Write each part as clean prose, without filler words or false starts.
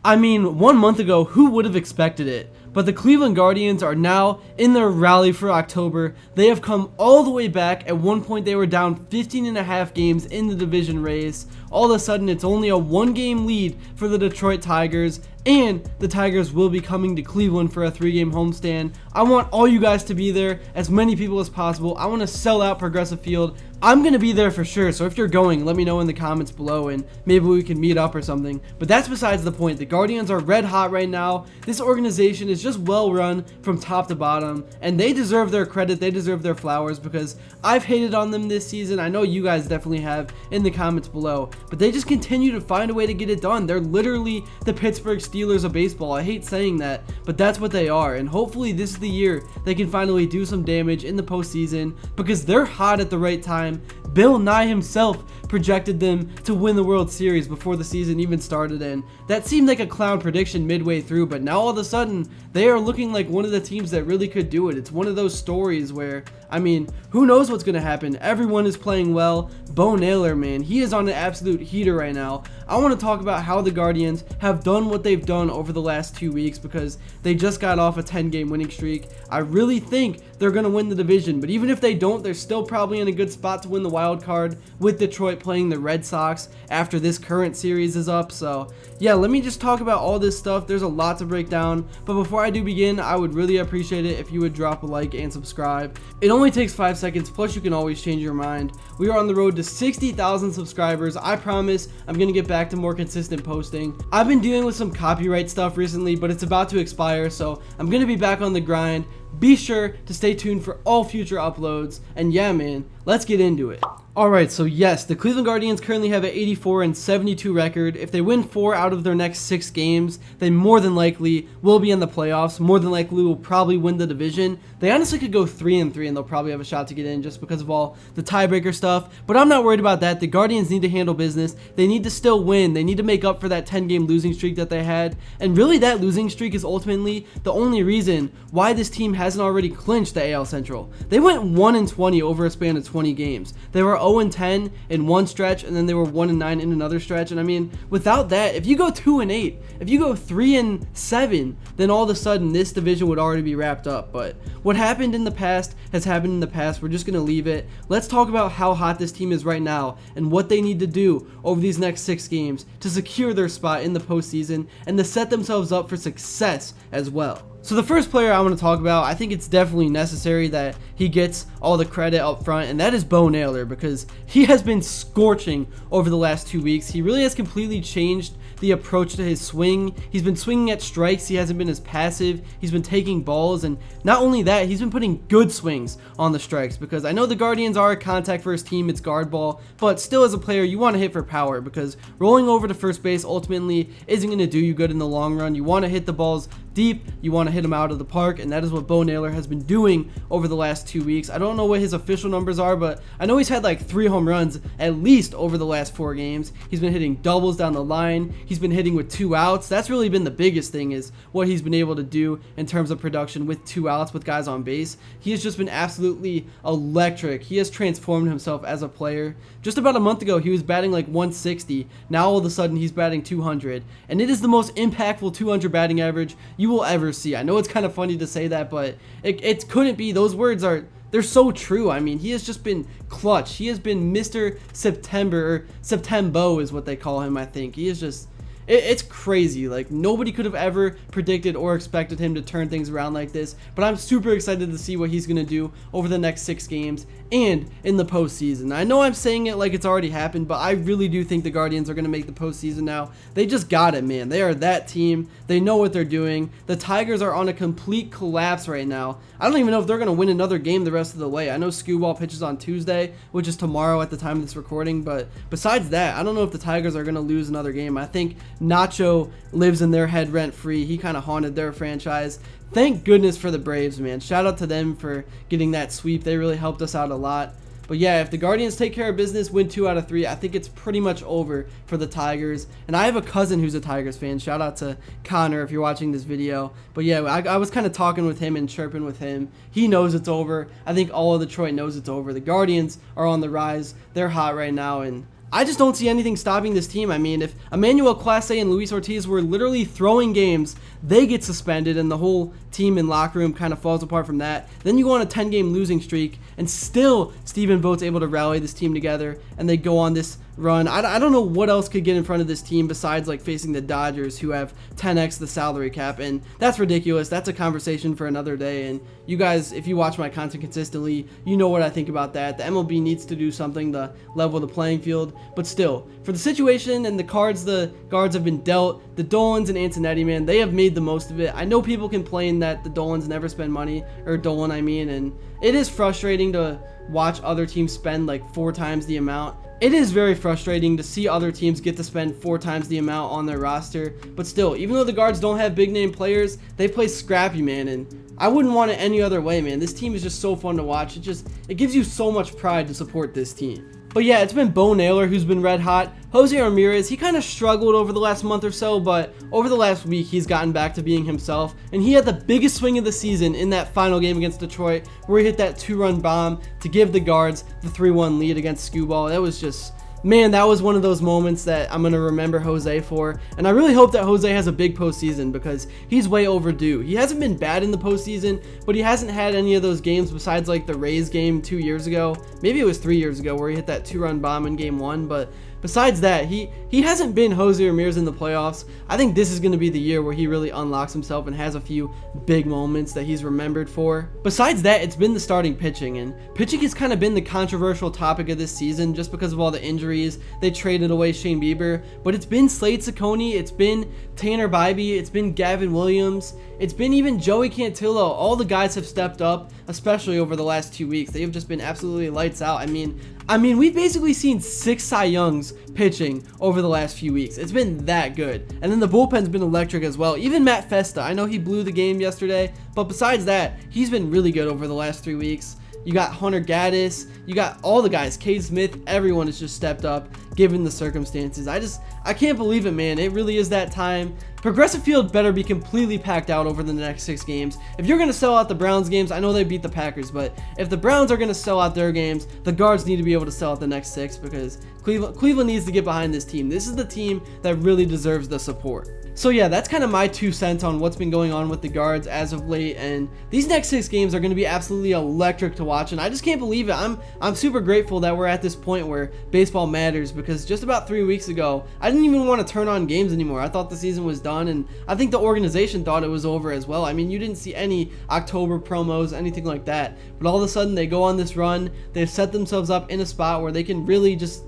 I mean, 1 month ago, who would have expected it? But the Cleveland Guardians are now in their rally for October. They have come all the way back. At one point, they were down 15 and a half games in the division race. All of a sudden, it's only a 1-game lead for the Detroit Tigers, and the Tigers will be coming to Cleveland for a 3-game homestand. I want all you guys to be there, as many people as possible. I want to sell out Progressive Field. I'm going to be there for sure, so if you're going, let me know in the comments below, and maybe we can meet up or something. But that's besides the point. The Guardians are red hot right now. This organization is just well run from top to bottom, and they deserve their credit. They deserve their flowers, because I've hated on them this season. I know you guys definitely have in the comments below, but they just continue to find a way to get it done. They're literally the Pittsburgh Steelers of baseball. I hate saying that, but that's what they are, and hopefully this is the year they can finally do some damage in the postseason, because they're hot at the right time. Bill Nye himself projected them to win the World Series before the season even started, and that seemed like a clown prediction midway through, but now all of a sudden they are looking like one of the teams that really could do it. It's one of those stories where, I mean, who knows what's going to happen. Everyone is playing well. Bo Naylor, man, he is on an absolute heater right now. I want to talk about how the Guardians have done what they've done over the last 2 weeks, because they just got off a 10-game winning streak. I really think they're going to win the division, but even if they don't, they're still probably in a good spot to win the wild card, with Detroit playing the Red Sox after this current series is up. So yeah, let me just talk about all this stuff. There's a lot to break down, but before I do begin, I would really appreciate it if you would drop a like and subscribe. It only takes 5 seconds, plus you can always change your mind. We are on the road to 60,000 subscribers. I promise I'm gonna get back to more consistent posting. I've been dealing with some copyright stuff recently, but it's about to expire, so I'm gonna be back on the grind. Be sure to stay tuned for all future uploads, and yeah, man, let's get into it. Alright, so yes, the Cleveland Guardians currently have an 84-72 record. If they win 4 out of their next 6 games, they more than likely will be in the playoffs. More than likely will probably win the division. They honestly could go 3-3 and they'll probably have a shot to get in just because of all the tiebreaker stuff. But I'm not worried about that. The Guardians need to handle business. They need to still win. They need to make up for that 10-game losing streak that they had. And really, that losing streak is ultimately the only reason why this team hasn't already clinched the AL Central. They went 1-20 over a span of 20 games. They were 0-10 in one stretch, and then they were 1-9 in another stretch. And I mean, without that, if you go 2-8, if you go 3-7, then all of a sudden this division would already be wrapped up. But what happened in the past has happened in the past. We're just gonna leave it. Let's talk about how hot this team is right now and what they need to do over these next 6 games to secure their spot in the postseason and to set themselves up for success as well. So the first player I want to talk about, I think it's definitely necessary that he gets all the credit up front, and that is Bo Naylor, because he has been scorching over the last 2 weeks. He really has completely changed the approach to his swing. He's been swinging at strikes. He hasn't been as passive. He's been taking balls, and not only that, he's been putting good swings on the strikes, because I know the Guardians are a contact first team. It's guard ball, but still, as a player, you want to hit for power, because rolling over to first base ultimately isn't going to do you good in the long run. You want to hit the balls deep. You want to hit them out of the park, and that is what Bo Naylor has been doing over the last 2 weeks. I don't know what his official numbers are, but I know he's had like 3 home runs at least over the last 4 games. He's been hitting doubles down the line. He's been hitting with 2 outs. That's really been the biggest thing, is what he's been able to do in terms of production with 2 outs with guys on base. He has just been absolutely electric. He has transformed himself as a player. Just about a month ago, he was batting like 160. Now all of a sudden he's batting 200, and it is the most impactful 200 batting average you will ever see. I know it's kind of funny to say that, but it couldn't be. Those words are, they're so true. I mean, he has just been clutch. He has been Mr. September, or Septembo is what they call him, I think. He is just, it's crazy. Like, nobody could have ever predicted or expected him to turn things around like this, but I'm super excited to see what he's going to do over the next 6 games and in the postseason. I know I'm saying it like it's already happened, but I really do think the Guardians are going to make the postseason now. They just got it, man. They are that team. They know what they're doing. The Tigers are on a complete collapse right now. I don't even know if they're going to win another game the rest of the way. I know Skewball pitches on Tuesday, which is tomorrow at the time of this recording, but besides that, I don't know if the Tigers are going to lose another game. I think Nacho lives in their head rent-free. He kind of haunted their franchise. Thank goodness for the Braves, man. Shout out to them for getting that sweep. They really helped us out a lot. But yeah, if the Guardians take care of business, win 2 out of 3, I think it's pretty much over for the Tigers. And I have a cousin who's a Tigers fan. Shout out to Connor if you're watching this video. But yeah, I was kind of talking with him and chirping with him. He knows it's over. I think all of Detroit knows it's over. The Guardians are on the rise. They're hot right now, and I just don't see anything stopping this team. I mean, if Emmanuel Clase and Luis Ortiz were literally throwing games, they get suspended and the whole team and locker room kind of falls apart from that. Then you go on a 10-game losing streak, and still Stephen Vogt's able to rally this team together, and they go on this run. I don't know what else could get in front of this team besides like facing the Dodgers, who have 10x the salary cap, and that's ridiculous. That's a conversation for another day, and you guys, if you watch my content consistently, you know what I think about that. The MLB needs to do something to level the playing field, but still, for the situation and the cards the guards have been dealt, the Dolans and Antonetti, man, they have made the most of it. I know people complain that the Dolans never spend money, or Dolan I mean, and it is frustrating to watch other teams spend like 4 times the amount. It is very frustrating to see other teams get to spend 4 times the amount on their roster, but still, even though the guards don't have big name players, they play scrappy, man, and I wouldn't want it any other way, man. This team is just so fun to watch. It gives you so much pride to support this team. But yeah, it's been Bo Naylor who's been red hot. Jose Ramirez, he kind of struggled over the last month or so, but over the last week, he's gotten back to being himself. And he had the biggest swing of the season in that final game against Detroit, where he hit that 2-run bomb to give the guards the 3-1 lead against Skubal. That was just... man, that was one of those moments that I'm going to remember Jose for, and I really hope that Jose has a big postseason because he's way overdue. He hasn't been bad in the postseason, but he hasn't had any of those games besides like the Rays game 2 years ago. Maybe it was 3 years ago where he hit that 2-run bomb in game 1, but besides that, he hasn't been Jose Ramirez in the playoffs. I think this is going to be the year where he really unlocks himself and has a few big moments that he's remembered for. Besides that, it's been the starting pitching, and pitching has kind of been the controversial topic of this season just because of all the injuries. They traded away Shane Bieber, but it's been Slade Ciccone, it's been Tanner Bybee, it's been Gavin Williams, it's been even Joey Cantillo. All the guys have stepped up, especially over the last 2 weeks. They have just been absolutely lights out. I mean, we've basically seen 6 Cy Youngs pitching over the last few weeks. It's been that good. And then the bullpen's been electric as well. Even Matt Festa, I know he blew the game yesterday, but besides that, he's been really good over the last 3 weeks. You got Hunter Gaddis, you got all the guys, Cade Smith, everyone has just stepped up given the circumstances. I can't believe it, man. It really is that time. Progressive Field better be completely packed out over the next 6 games. If you're going to sell out the Browns games, I know they beat the Packers, but if the Browns are going to sell out their games, the guards need to be able to sell out the next 6 because Cleveland needs to get behind this team. This is the team that really deserves the support. So yeah, that's kind of my 2 cents on what's been going on with the guards as of late, and these next 6 games are going to be absolutely electric to watch, and I just can't believe it. I'm super grateful that we're at this point where baseball matters, because just about 3 weeks ago, I didn't even want to turn on games anymore. I thought the season was done, and I think the organization thought it was over as well. I mean, you didn't see any October promos, anything like that, but all of a sudden they go on this run, they've set themselves up in a spot where they can really just...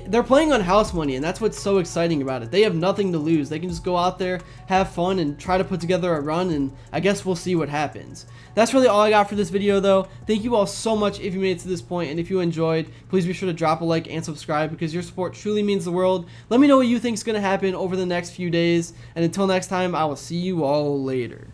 they're playing on house money, and that's what's so exciting about it. They have nothing to lose. They can just go out there, have fun, and try to put together a run, and I guess we'll see what happens. That's really all I got for this video, though. Thank you all so much if you made it to this point, and if you enjoyed, please be sure to drop a like and subscribe because your support truly means the world. Let me know what you think is going to happen over the next few days, and until next time, I will see you all later.